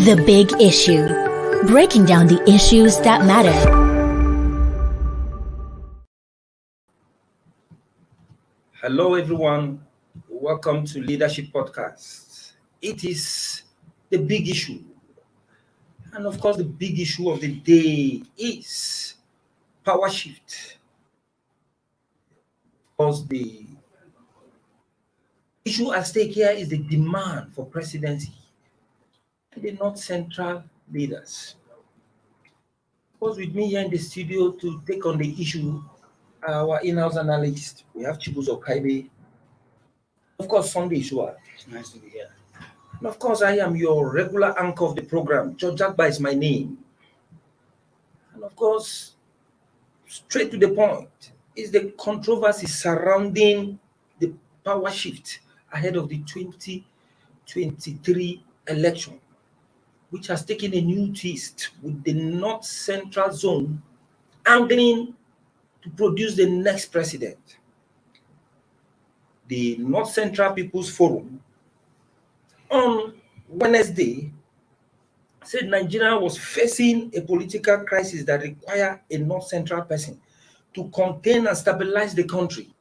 The Big Issue. Breaking down the issues that matter. Hello, everyone. Welcome to Leadership Podcast. It is the big issue. And of course, the big issue of the day is power shift. Because the issue at stake here is the demand for presidency and the North Central leaders. Of course, with me here in the studio to take on the issue, our in-house analyst, we have Chibuzo Kaibe. Of course, Sunday Shua. It's nice to be here. And of course, I am your regular anchor of the program. George Jagba is my name. And of course, straight to the point is the controversy surrounding the power shift ahead of the 2023 election, which has taken a new twist with the North Central Zone angling to produce the next president. The North Central People's Forum on Wednesday said Nigeria was facing a political crisis that required a North Central person to contain and stabilize the country.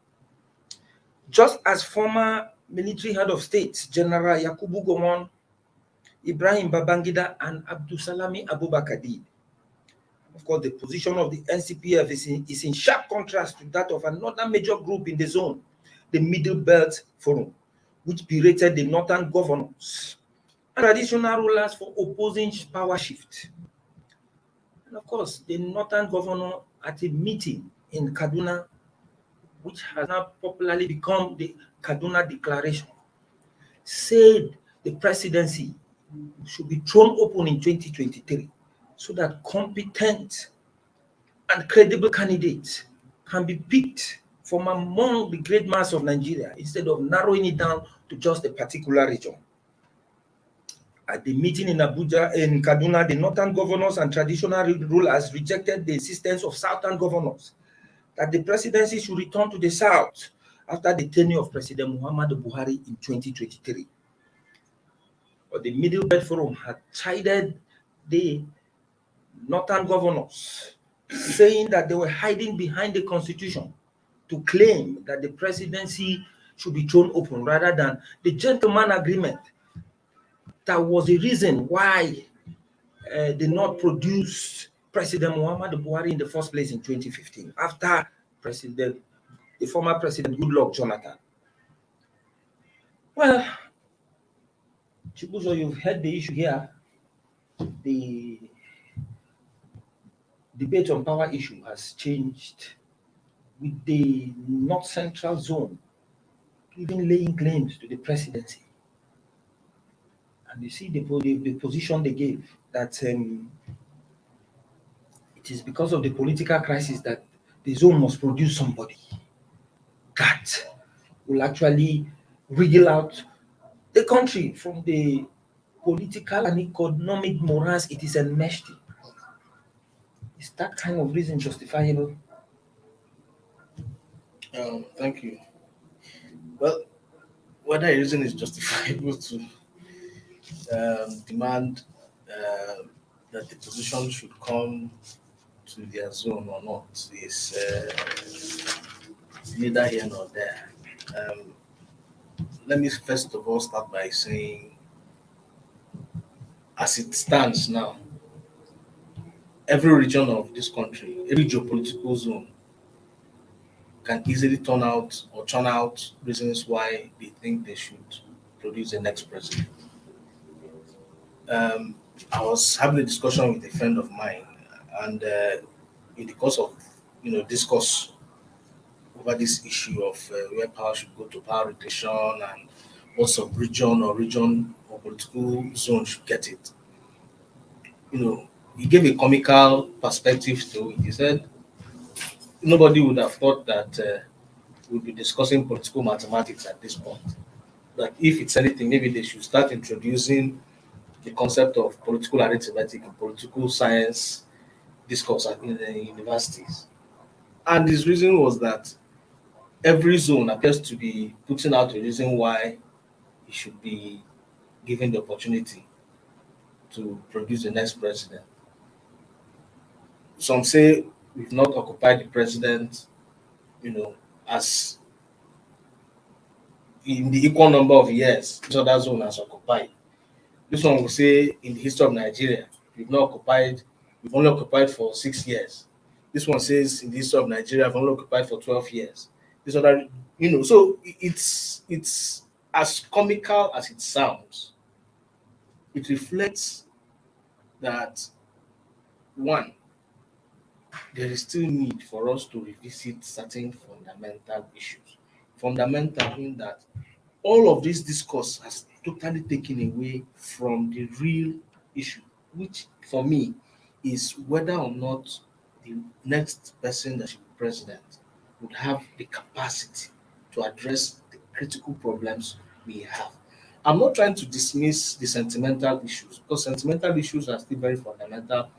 Just as former military head of state, General Yakubu Gowon, Ibrahim Babangida, and Abdulsalami Abubakar did. Of course, the position of the NCPF is in sharp contrast to that of another major group in the zone, the Middle Belt Forum, which berated the northern governors and traditional rulers for opposing power shift. And of course, the northern governor at a meeting in Kaduna, which has now popularly become the Kaduna Declaration, said the presidency should be thrown open in 2023 so that competent and credible candidates can be picked from among the great mass of Nigeria instead of narrowing it down to just a particular region. At the meeting in Abuja, in Kaduna, the northern governors and traditional rulers rejected the insistence of southern governors that the presidency should return to the south after the tenure of President Muhammadu Buhari in 2023. But the Middle Belt Forum had chided the northern governors, saying that they were hiding behind the constitution to claim that the presidency should be thrown open rather than the gentleman agreement that was the reason why they not produced President Muhammadu Buhari in the first place in 2015 after the former President Goodluck Jonathan. Well, Chibuzo, you've heard the issue here. The debate on power issue has changed with the North Central Zone even laying claims to the presidency. And you see the position they gave that it is because of the political crisis that the zone must produce somebody that will actually wriggle out the country from the political and economic morass it is enmeshed in. Is that kind of reason justifiable? Thank you. Well, whether a reason is justifiable to demand that the position should come to their zone or not is neither here nor there. Let me first of all start by saying, as it stands now, every region of this country, every geopolitical zone can easily turn out or churn out reasons why they think they should produce the next president. I was having a discussion with a friend of mine, and in the course of discourse over this issue of where power should go to power rotation and what sub-region or region or political zone should get it. He gave a comical perspective to it. He said nobody would have thought that we'd be discussing political mathematics at this point. That if it's anything, maybe they should start introducing the concept of political arithmetic and political science discourse in the universities. And his reason was that every zone appears to be putting out a reason why he should be given the opportunity to produce the next president. Some say we've not occupied the president, as in the equal number of years this other zone has occupied. This one will say in the history of Nigeria, we've only occupied for 6 years. This one says in the history of Nigeria, we've only occupied for 12 years. This other, so it's as comical as it sounds. It reflects that, one, there is still need for us to revisit certain fundamental issues. Fundamental in that all of this discourse has totally taken away from the real issue, which for me is whether or not the next person that should be president would have the capacity to address the critical problems we have. I'm not trying to dismiss the sentimental issues, because sentimental issues are still very fundamental,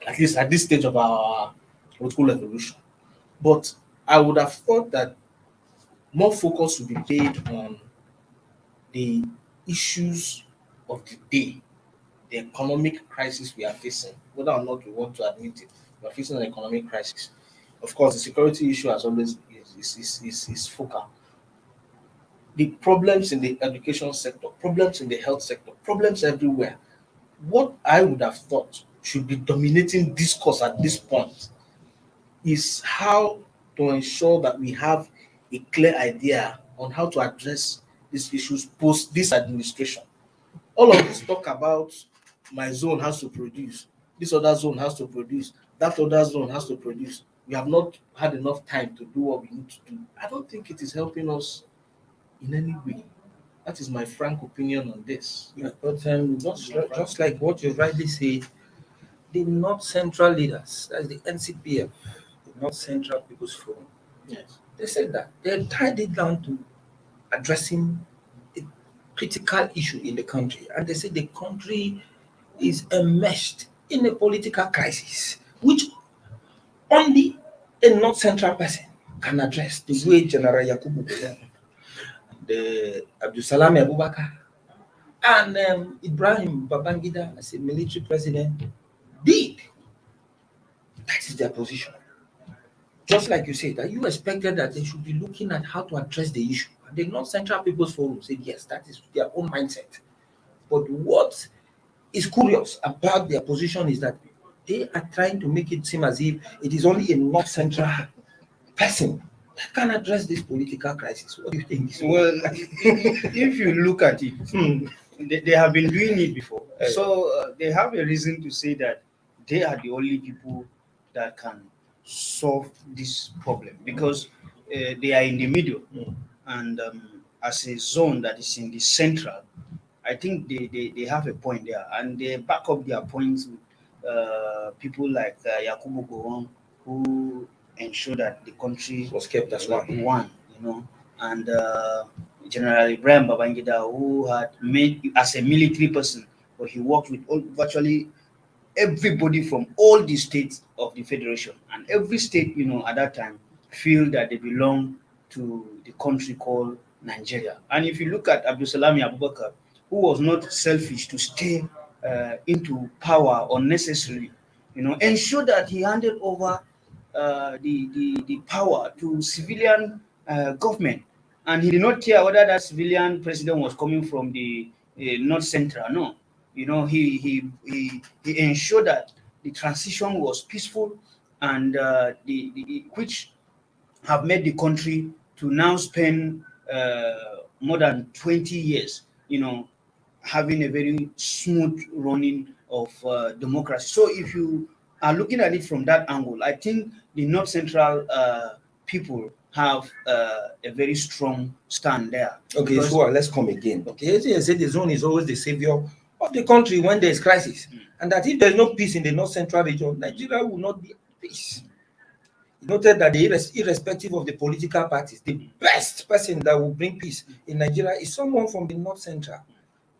at least at this stage of our political evolution. But I would have thought that more focus would be paid on the issues of the day, the economic crisis we are facing, whether or not we want to admit it. We are facing an economic crisis. Of course, the security issue has always is focal. The problems in the education sector, problems in the health sector, problems everywhere. What I would have thought should be dominating discourse at this point is how to ensure that we have a clear idea on how to address these issues post this administration. All of this talk about my zone has to produce, this other zone has to produce, that other zone has to produce. We have not had enough time to do what we need to do. I don't think it is helping us in any way. That is my frank opinion on this. Yeah, but just like what you rightly said, the North Central leaders, that's the NCPF, the North Central People's Forum, Yes. they said that they tied it down to addressing a critical issue in the country. And they said the country is enmeshed in a political crisis, which only a North Central person can address, the way General Yakubu Gowon, the Abdulsalam Abubakar, and Ibrahim Babangida as a military president did. That is their position. Just like you said, that you expected that they should be looking at how to address the issue. And the North Central People's Forum said, yes, that is their own mindset. But what is curious about their position is that they are trying to make it seem as if it is only a North Central person that can address this political crisis. What do you think? Well, if you look at it, they have been doing it before. So they have a reason to say that they are the only people that can solve this problem, because they are in the middle. And as a zone that is in the central, I think they have a point there. And they back up their points with people like Yakubu Gowon, who ensure that the country Was kept as one. And General Ibrahim Babangida, who had made as a military person, but he worked with virtually everybody from all the states of the federation, and every state, at that time, feel that they belong to the country called Nigeria. And if you look at Abdulsalami Abubakar, who was not selfish to stay into power unnecessarily, ensure that he handed over the power to civilian government, and he did not care whether that civilian president was coming from the North Central. No, he ensured that the transition was peaceful, and which have made the country to now spend more than 20 years, having a very smooth running of democracy. So if you are looking at it from that angle, I think the North Central people have a very strong stand there. Okay, so let's come again. Okay, they say the zone is always the savior of the country when there is crisis, and that if there is no peace in the North Central region, Nigeria will not be at peace. He noted that irrespective of the political parties, the best person that will bring peace in Nigeria is someone from the North Central.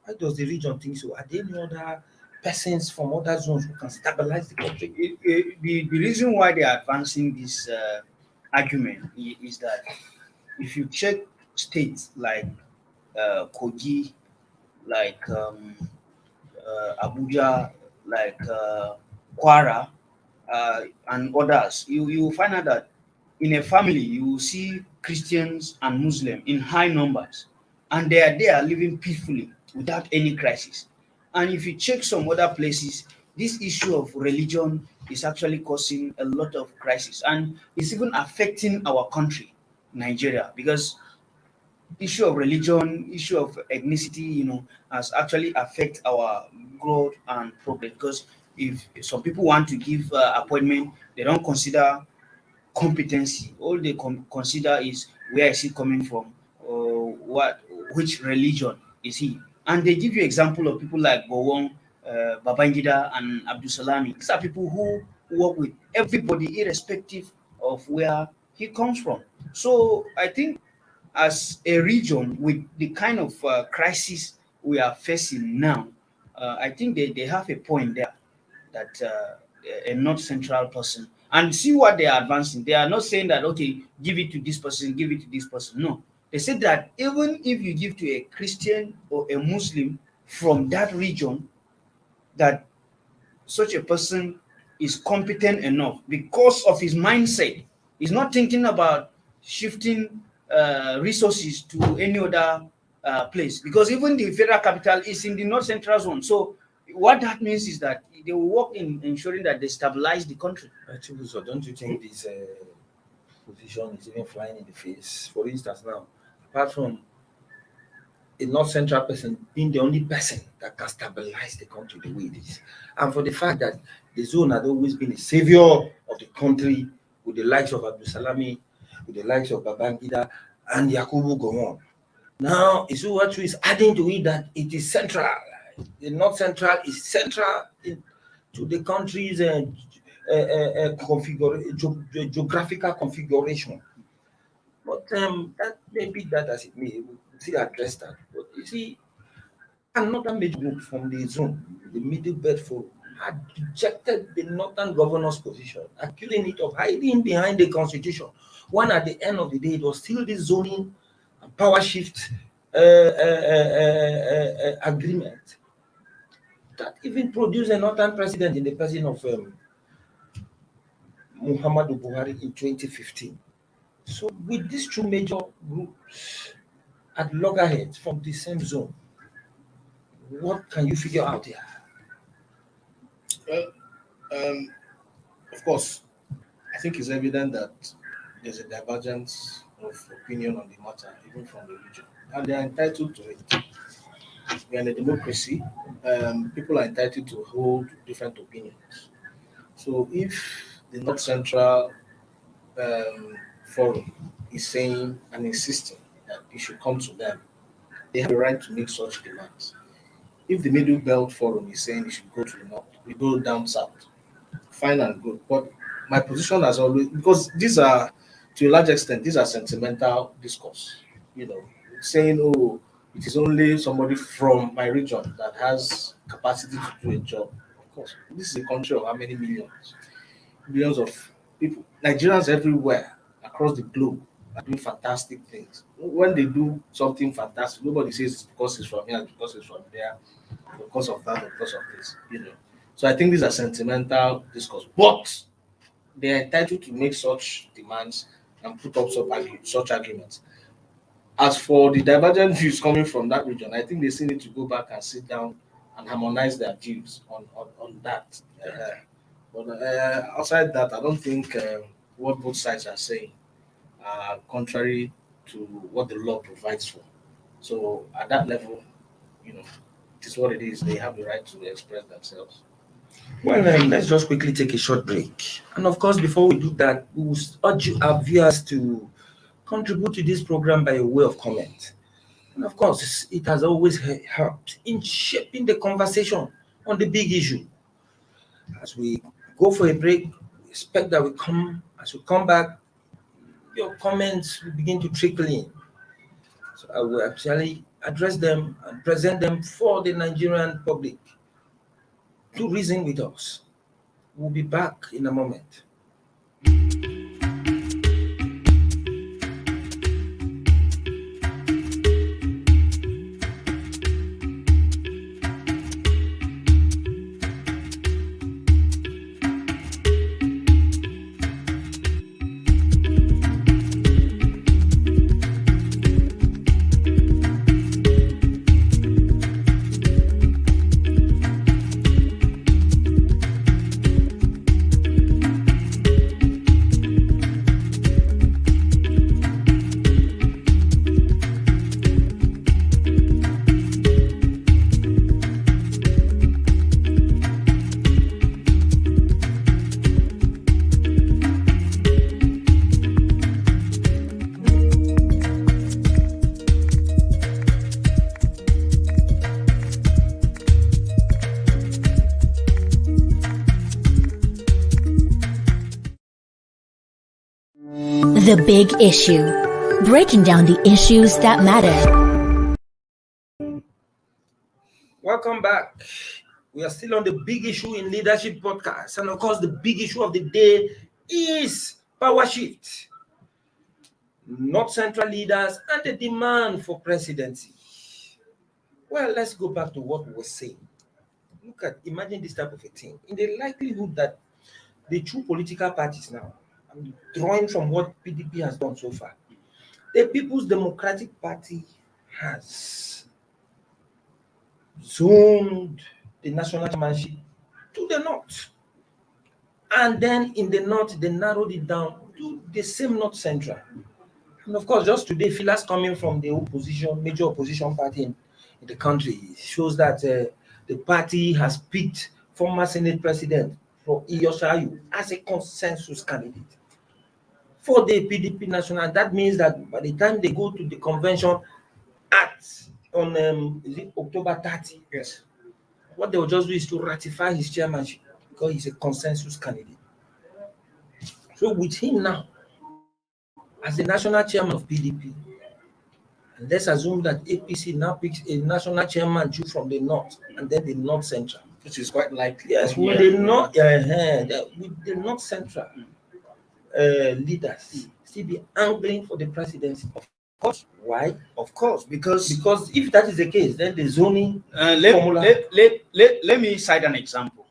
Why does the region think so? Are there any other persons from other zones who can stabilize the country? The reason why they are advancing this argument is that if you check states like Kogi, like Abuja, like Kwara, and others, you find out that in a family you will see Christians and Muslim in high numbers, and they are there living peacefully without any crisis. And if you check some other places, this issue of religion is actually causing a lot of crisis, and it's even affecting our country, Nigeria, because issue of religion, issue of ethnicity, has actually affect our growth and progress. Because if some people want to give appointment, they don't consider competency. All they consider is where is he coming from, or which religion is he. And they give you example of people like Gowon, Babangida, and Abdul Salami. These are people who work with everybody, irrespective of where he comes from. So I think as a region with the kind of crisis we are facing now, I think they have a point there that a North Central person, and see what they are advancing. They are not saying that, okay, give it to this person, give it to this person. No, they said that even if you give to a Christian or a Muslim from that region, that such a person is competent enough because of his mindset. He's not thinking about shifting resources to any other place, because even the federal capital is in the north central zone. So what that means is that they will work in ensuring that they stabilize the country. Actually, so don't you think this position is even flying in the face? For instance, now, apart from a North Central person being the only person that can stabilize the country the way it is, and for the fact that the zone had always been a savior of the country with the likes of Abdul Salami, with the likes of Babangida and Yakubu Gowon. Now, Isuwatu is adding to it that it is central. The North Central is central to the country's geographical configuration. But that maybe that as it may, we'll still address that. But you see, another major group from the zone, the Middle Belt Forum, had rejected the Northern governor's position, accusing it of hiding behind the constitution. When at the end of the day, it was still the zoning and power shift agreement that even produced a Northern president in the person of Muhammadu Buhari in 2015. So with these two major groups at loggerheads from the same zone, what can you figure out here? Well, of course, I think it's evident that there's a divergence of opinion on the matter, even from the region, and they are entitled to it. We are in a democracy. People are entitled to hold different opinions. So if the North Central Forum is saying and insisting that it should come to them, they have the right to make such demands. If the Middle Belt Forum is saying it should go to the north, we go down south, fine and good. But my position has always, because these are, to a large extent, these are sentimental discourse. Saying, oh, it is only somebody from my region that has capacity to do a job. Of course, this is a country of how many millions? Millions of people. Nigerians everywhere across the globe are doing fantastic things. When they do something fantastic, nobody says it's because it's from here, it's because it's from there, because of that, or because of this. So I think these are sentimental discourse. But they are entitled to make such demands and put up such arguments. As for the divergent views coming from that region, I think they still need to go back and sit down and harmonize their views on that. But outside that, I don't think what both sides are saying are contrary to what the law provides for. So at that level, it is what it is. They have the right to express themselves. Well, let's just quickly take a short break. And of course, before we do that, we will urge our viewers to contribute to this program by a way of comment. And of course, it has always helped in shaping the conversation on the big issue. As we go for a break, we expect that as we come back, your comments will begin to trickle in. So I will actually address them and present them for the Nigerian public to reason with us. We'll be back in a moment. The Big Issue. Breaking down the issues that matter. Welcome back. We are still on the Big Issue in Leadership podcast. And of course, the big issue of the day is power shift, North Central leaders, and the demand for presidency. Well, let's go back to what we were saying. Imagine this type of a thing. In the likelihood that the two political parties now, I'm drawing from what PDP has done so far, the People's Democratic Party has zoned the national chairmanship to the north. And then in the north, they narrowed it down to the same North Central. And of course, just today, fillers coming from the opposition, major opposition party in the country shows that the party has picked former Senate President for Iyoshayu as a consensus candidate for the PDP national. That means that by the time they go to the convention on is it October 30, Yes. what they will just do is to ratify his chairmanship because he's a consensus candidate. So with him now, as the national chairman of PDP, and let's assume that APC now picks a national chairman too from the north and then the North Central. Which is quite likely. Yes, with the North Central leaders still be angling for the presidency. Of course. Why? Of course, because if that is the case, then the zoning formula, let me cite an example.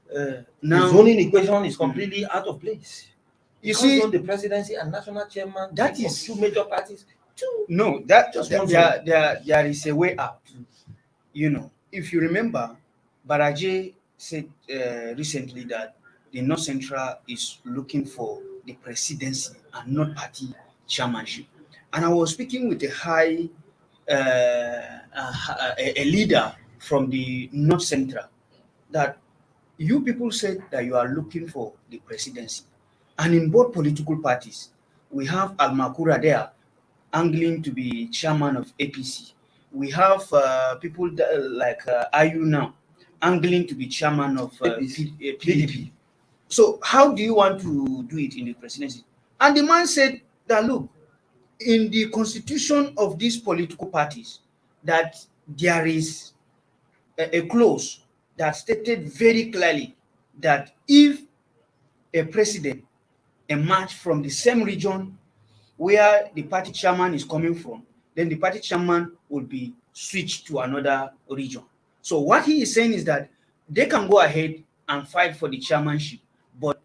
Now, the zoning equation is completely out of place. You see, on the presidency and national chairman, that is two major parties. There is a way out. You know, if you remember, Baraje said recently that the North Central is looking for the presidency and not party chairmanship. And I was speaking with a leader from the North Central that you people said that you are looking for the presidency. And in both political parties, we have Al-Makura there angling to be chairman of APC. We have people like Ayu now angling to be chairman of PDP. So how do you want to do it in the presidency? And the man said that, look, in the constitution of these political parties, that there is a clause that stated very clearly that if a president emerge from the same region where the party chairman is coming from, then the party chairman will be switched to another region. So what he is saying is that they can go ahead and fight for the chairmanship, but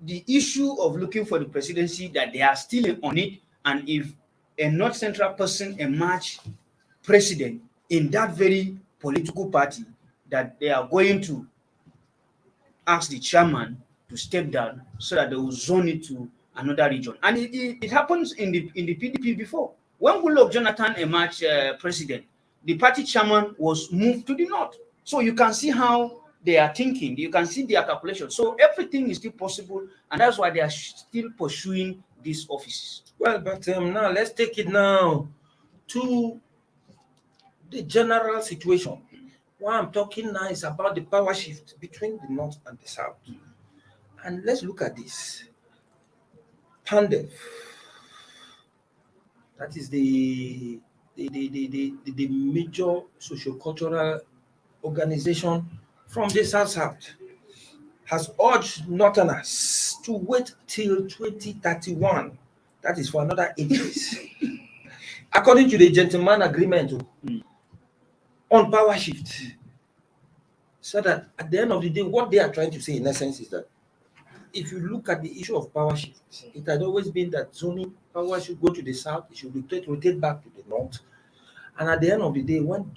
the issue of looking for the presidency, that they are still on it, and if a North Central person emerge president in that very political party, that they are going to ask the chairman to step down so that they will zone it to another region. And it happens in the PDP before. When Goodluck Jonathan emerged president, the party chairman was moved to the north. So you can see how they are thinking. You can see their calculation. So everything is still possible, and that's why they are still pursuing these offices. Well, but now let's take it now to the general situation. What I'm talking now is about the power shift between the north and the south. And let's look at this. PANDEF, that is the major socio-cultural organization from the South, has urged Northerners to wait till 2031. That is for another 8 years. According to the gentleman agreement on power shift. So that at the end of the day, what they are trying to say in essence is that if you look at the issue of power shift, it had always been that zoning power should go to the south, it should rotate back to the north. And at the end of the day, when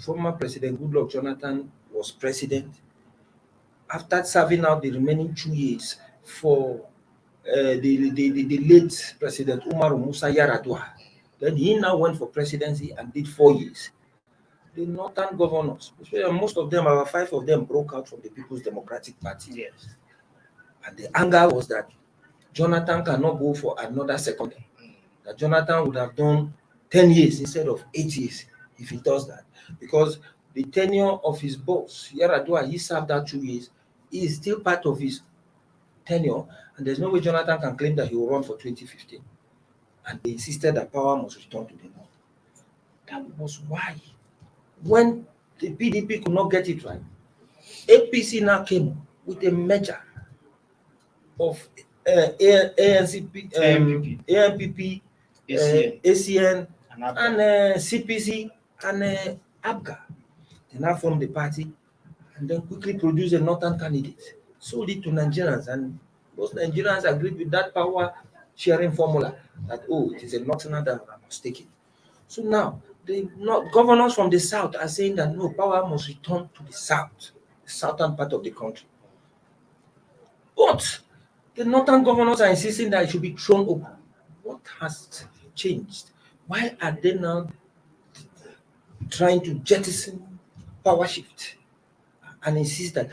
former President Goodluck Jonathan was president, after serving out the remaining 2 years for the late President Umaru Musa Yar'Adua, then he now went for presidency and did 4 years. The northern governors, most of them, about 5 of them, broke out from the People's Democratic Party. Yes. And the anger was that Jonathan cannot go for another second term. That Jonathan would have done 10 years instead of 8 years if he does that. Because the tenure of his boss, Yar'Adua, he served that 2 years. He is still part of his tenure. And there's no way Jonathan can claim that he will run for 2015. and they insisted that power must return to the North. That was why, when the PDP could not get it right, APC now came with a merger of ANCP, ANPP, ACN, and CPC, and ABGA. They now formed the party and then quickly produced a northern candidate, sold it to Nigerians, and most Nigerians agreed with that power sharing formula that, oh, it is a northerner that I must take it. So now, the governors from the south are saying that no, power must return to the south, the southern part of the country. But the northern governors are insisting that it should be thrown open. What has changed? Why are they now trying to jettison power shift and insist that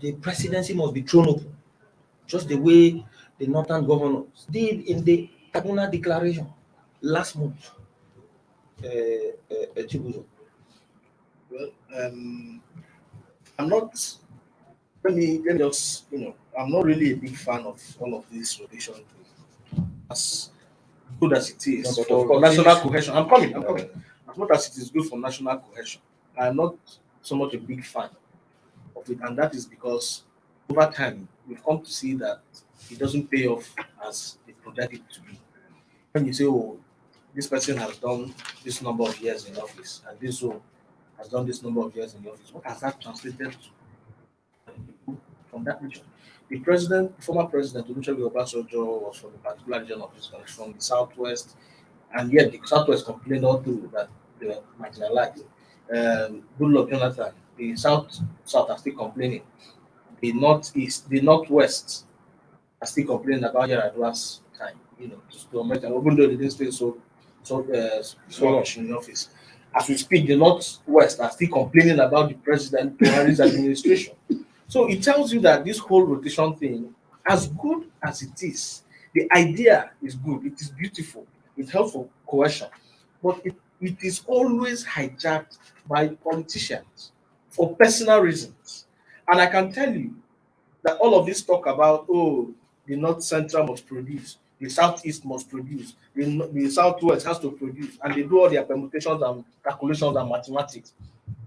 the presidency must be thrown open, just the way the northern governors did in the Kaduna Declaration last month? Chibuzo. Well, I'm not. Let me just, I'm not really a big fan of all of this rotation, as good as it is No, but of for course, national cohesion. I'm coming. As much as it is good for national cohesion, I'm not so much a big fan of it, and that is because over time we've come to see that it doesn't pay off as they project it to be. When you say, "Oh, this person has done this number of years in office, and this one has done this number of years in office," what has that translated to from that region? The former president, Olusegun Obasanjo, was from a particular region of this country, from the southwest, and yet the southwest complained all through that they were marginalized. Goodluck Jonathan, the south are still complaining. The northeast, the northwest are still complaining about Yar'Adua's time, to America, even though they didn't stay so much in the office. As we speak, the northwest are still complaining about the president Buhari's administration. So it tells you that this whole rotation thing, as good as it is, the idea is good, it is beautiful, it helps for cohesion, but it is always hijacked by politicians for personal reasons. And I can tell you that all of this talk about, oh, the north central must produce, the southeast must produce, the southwest has to produce, and they do all their permutations and calculations and mathematics.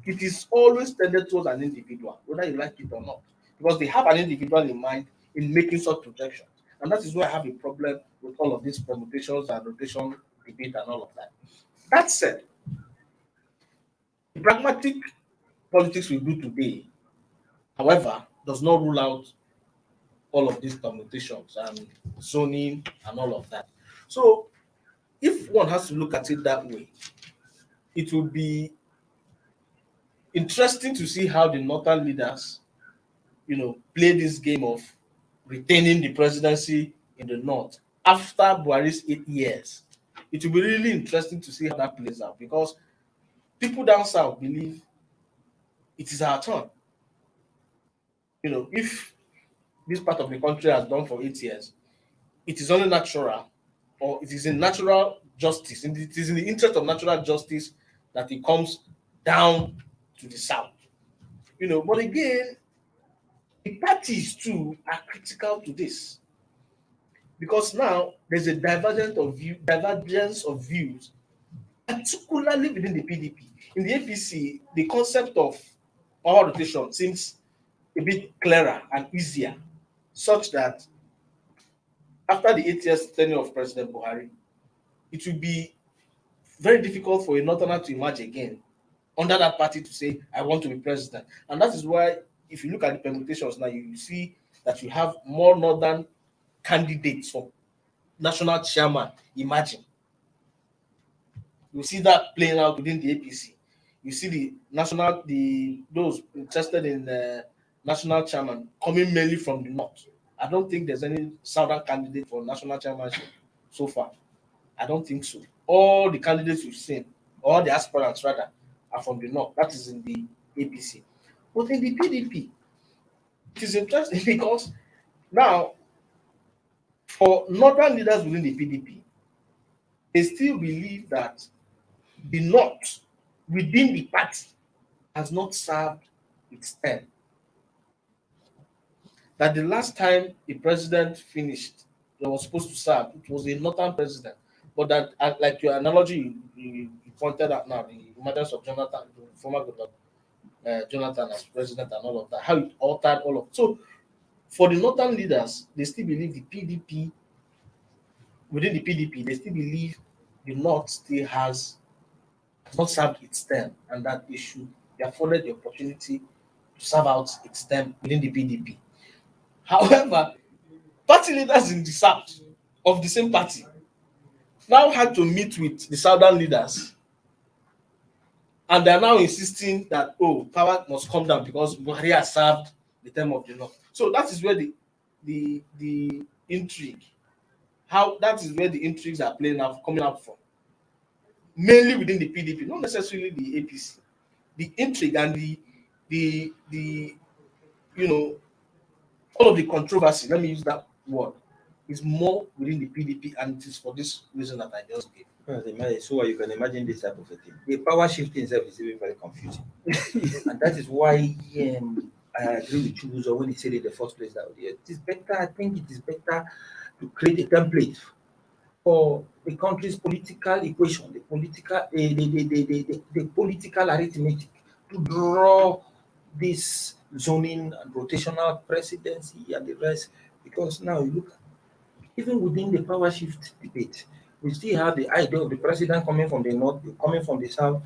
It is always tended towards an individual, whether you like it or not, because they have an individual in mind in making such projections. And that is why I have a problem with all of these permutations and rotation debate and all of that. That said, the pragmatic politics we do today, however, does not rule out all of these permutations and zoning and all of that. So, if one has to look at it that way, it will be interesting to see how the northern leaders, play this game of retaining the presidency in the north after Buhari's 8 years. It will be really interesting to see how that plays out, because people down south believe it is our turn. If this part of the country has done for 8 years, it is only natural, or it is in natural justice, and it is in the interest of natural justice that it comes down to the south. But again, the parties too are critical to this, because now there's a divergence of views, particularly within the PDP. In the APC, the concept of power rotation seems a bit clearer and easier, such that after the 8 years tenure of President Buhari, it will be very difficult for a northerner to emerge again under that party to say, I want to be president. And that is why, if you look at the permutations now, you see that you have more northern candidates for national chairman emerging. You see that playing out within the APC. You see those interested in national chairman coming mainly from the north. I don't think there's any southern candidate for national chairmanship so far. I don't think so. All the candidates we've seen, all the aspirants rather, are from the north. That is in the APC. But in the PDP, it is interesting because now, for northern leaders within the PDP, they still believe that the north within the party has not served its term. That the last time the president finished that was supposed to serve, it was a northern president. But that, like your analogy you pointed out now, the emergence of Jonathan, the former governor, Jonathan as president and all of that, how it altered all of. So for the northern leaders, they still believe the PDP, within the PDP, they still believe the North still has not served its term, and that they should be afforded the opportunity to serve out its term within the PDP. However, party leaders in the South of the same party now had to meet with the Southern leaders, and they are now insisting that, oh, power must come down because Buhari has served the term of the North. So that is where the intrigue, how that is where the intrigues are playing out, coming out from, mainly within the PDP, not necessarily the APC. The intrigue and the you know, all of the controversy, let me use that word, is more within the PDP, and it is for this reason that I just gave. So you can imagine this type of a thing. The power shifting itself is even very confusing. And that is why I agree with you. So when he said in the first place that it is better, I think it is better to create a template for the country's political equation, the political arithmetic, to draw this zoning and rotational presidency and the rest. Because now you look, even within the power shift debate, we still have the idea of the president coming from the north, coming from the south,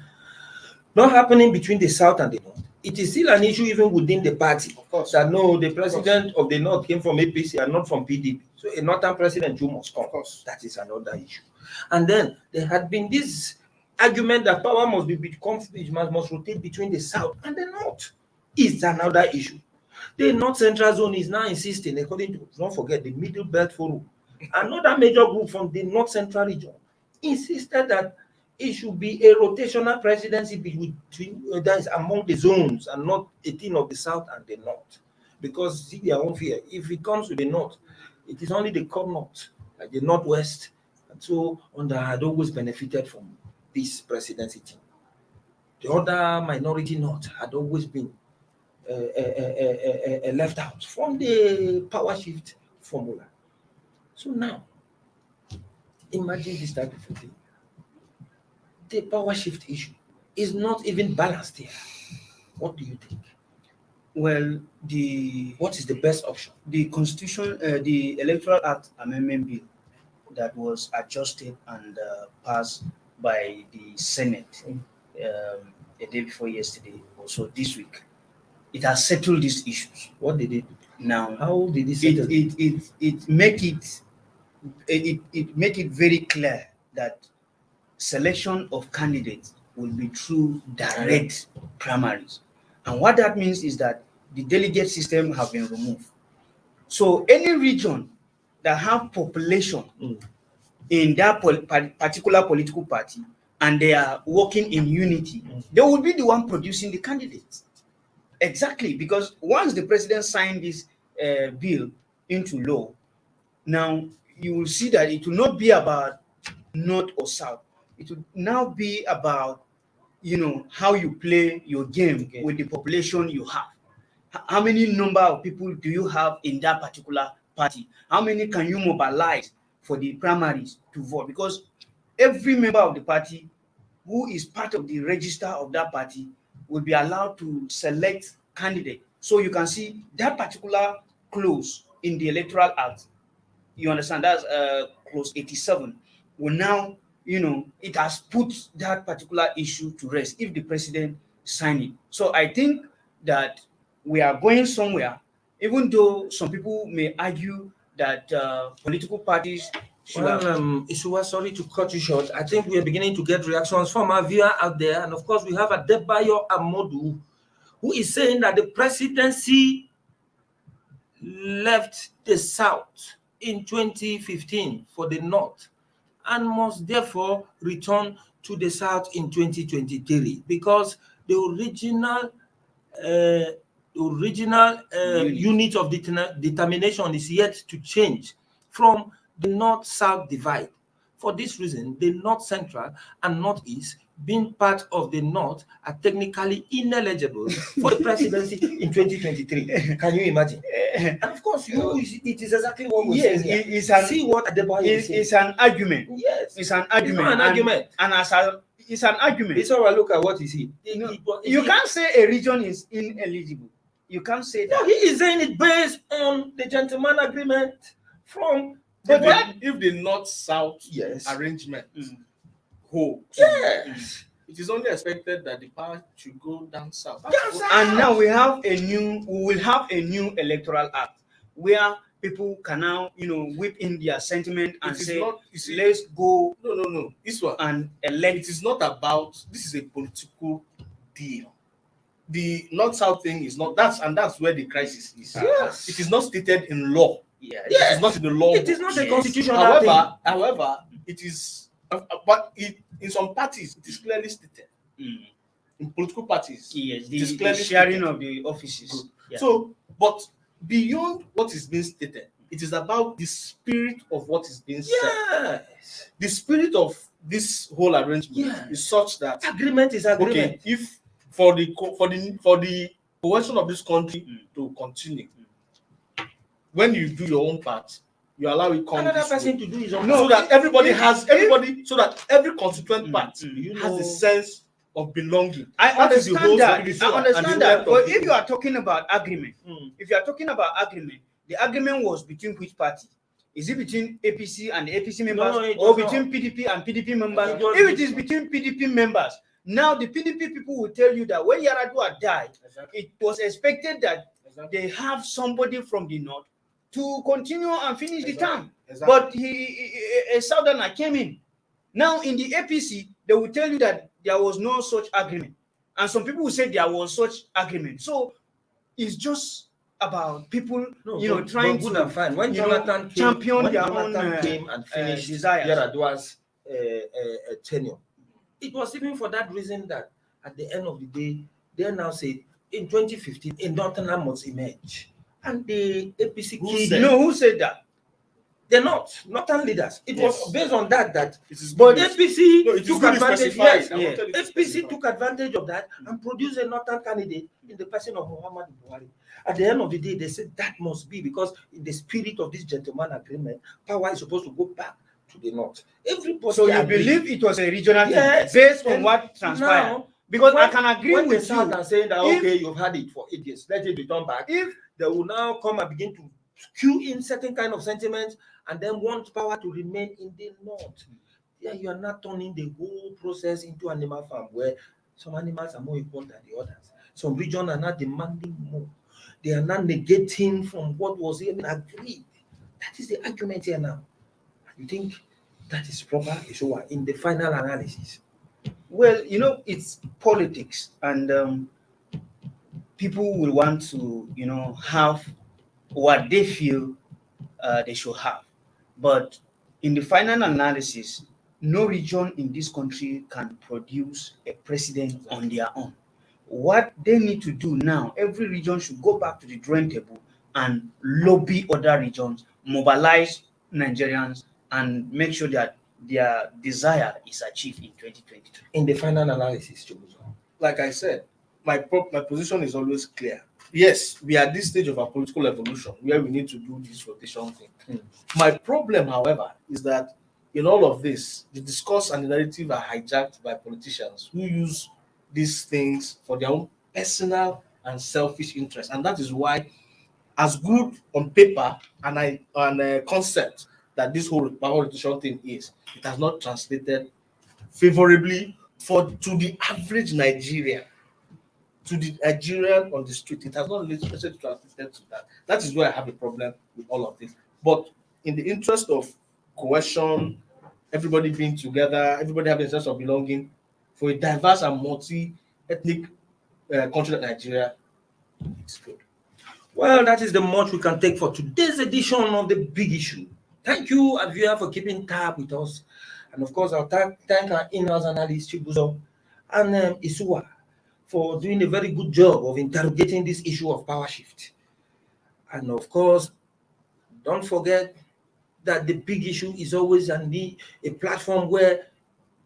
not happening between the south and the north. It is still an issue even within the party. Of course. That no, the president of the north came from APC and not from PDP. So a northern president too must come. Of course. That is another issue. And then there had been this argument that power must rotate between the south and the north. Is another issue. The North Central Zone is now insisting, according to, don't forget, the Middle Belt Forum, another major group from the North Central region, insisted that it should be a rotational presidency between that is among the zones and not a thing of the south and the north. Because see their own fear. If it comes to the north, it is only the core north, like the northwest, and so on that had always benefited from this presidency thing. The other minority north had always been left out from the power shift formula. So now, imagine this type of thing. The power shift issue is not even balanced here. What do you think? Well, What is the best option? the Constitution, the Electoral Act Amendment Bill that was adjusted and passed by the Senate a day before yesterday, also this week, it has settled these issues. What did it do? Now, How did it settle? it make it very clear that selection of candidates will be through direct primaries. And what that means is that the delegate system have been removed. So any region that have population in that particular political party and they are working in unity, they will be the one producing the candidates. Exactly, because once the president signed this bill into law, now you will see that it will not be about north or south. It will now be about, how you play your game with the population you have. How many number of people do you have in that particular party? How many can you mobilize for the primaries to vote? Because every member of the party who is part of the register of that party will be allowed to select candidate. So you can see that particular clause in the Electoral Act, you understand, that's clause 87, will now, it has put that particular issue to rest if the president sign it. So I think that we are going somewhere, even though some people may argue that political parties should have. Isuwa, sorry to cut you short. I think we are beginning to get reactions from our viewer out there. And of course, we have Adebayo Amodu, who is saying that the presidency left the South in 2015 for the North and must therefore return to the South in 2023 because the original unit of determination is yet to change from the North-South divide For this reason, the North Central and Northeast, being part of the North, are technically ineligible for the presidency in 2023. Can you imagine? And of course, it is exactly what we're saying here. See what Adebayo is saying. It's an argument. Yes. It's an It's argument. not an argument. And it's an argument. It's how I look at what he said. You can't say a region is ineligible. You can't say that. No, he is saying it based on the gentleman agreement from. But if the North-South Yes. arrangement holds, Yes. it is only expected that the power should go down south. And now we will have a new electoral act where people can now, whip in their sentiment and say, let's go. No. This one and elect. It is not about. This is a political deal. The North-South thing is not. That's where the crisis is. Yes. It is not stated in law. Yes. It is not in the law. It is not a constitutional However, it is. But in some parties, it is clearly stated. In political parties, yes, it is the clearly sharing stated. of the offices. Yeah. So, but beyond what is being stated, it is about the spirit of what is being said. Yes. The spirit of this whole arrangement is such that agreement is agreement. Okay, if for the cohesion of this country to continue, when you do your own part, you allow it come Another person to do his own. so that so that every constituent part has the sense of belonging. I understand that. But if if you are talking about agreement, the agreement was between which party? Is it between APC and the APC members, or between PDP and PDP members? If it is between PDP members, now the PDP people will tell you that when Yaradua died, it was expected that they have somebody from the north to continue and finish the term. But a southerner came in. Now in the APC, they will tell you that there was no such agreement. And some people will say there was such agreement. So it's just about people, trying to and fine. When Jonathan champion their own came and finished desires. Yaradua's tenure. It was even for that reason that at the end of the day, they now say in 2015, a northerner must emerge. And the APC who said that? They're northern leaders. It was based on that but APC took advantage. Yes, APC took advantage of that and produced a northern candidate in the person of Muhammad Buhari. At the end of the day, they said that must be because in the spirit of this gentleman agreement, power is supposed to go back to the north. Everybody. So you believe it was a regional thing based on what transpired? Now, because I can agree with with the South and saying that okay, you've had it for 8 years, let it return back. If they will now come and begin to cue in certain kind of sentiments and then want power to remain in the north. Yeah, you are not turning the whole process into animal farm where some animals are more important than the others. Some regions are not demanding more. They are not negating from what was even agreed. That is the argument here now. You think that is proper? So in the final analysis. Well, it's politics, and people will want to, have what they feel they should have. But in the final analysis, no region in this country can produce a president on their own. What they need to do now, every region should go back to the drawing table and lobby other regions, mobilize Nigerians, and make sure that their desire is achieved in 2022. In the final analysis, like I said, my position is always clear. Yes, we are at this stage of our political evolution where we need to do this rotation thing. My problem, however, is that in all of this, the discourse and the narrative are hijacked by politicians who use these things for their own personal and selfish interests. And that is why, as good on paper and concept that this whole power rotation thing is, it has not translated favorably to the average Nigerian. To the Nigerian on the street, it has not translated to that. That is where I have a problem with all of this. But in the interest of cohesion, everybody being together, everybody having a sense of belonging, for a diverse and multi-ethnic country like Nigeria, it's good. Well, that is the much we can take for today's edition of the Big Issue. Thank you, Avia, for keeping tab with us. And of course, I'll thank our in-house analyst, Chibuzo, and Isua, for doing a very good job of interrogating this issue of power shift. And of course, don't forget that the big issue is always a platform where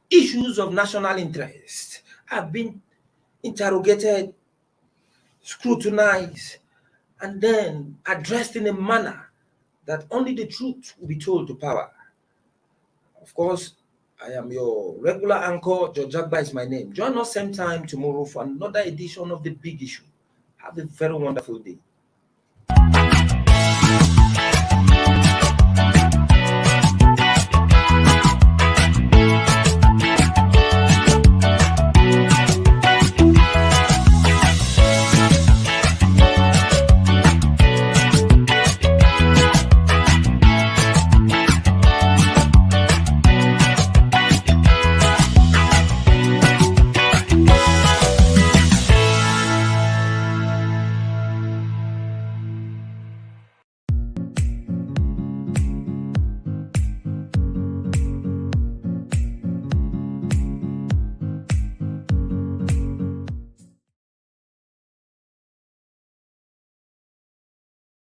issues of national interest have been interrogated, scrutinized, and then addressed in a manner that only the truth will be told to power. Of course, I am your regular anchor. George Jagba is my name. Join us same time tomorrow for another edition of The Big Issue. Have a very wonderful day.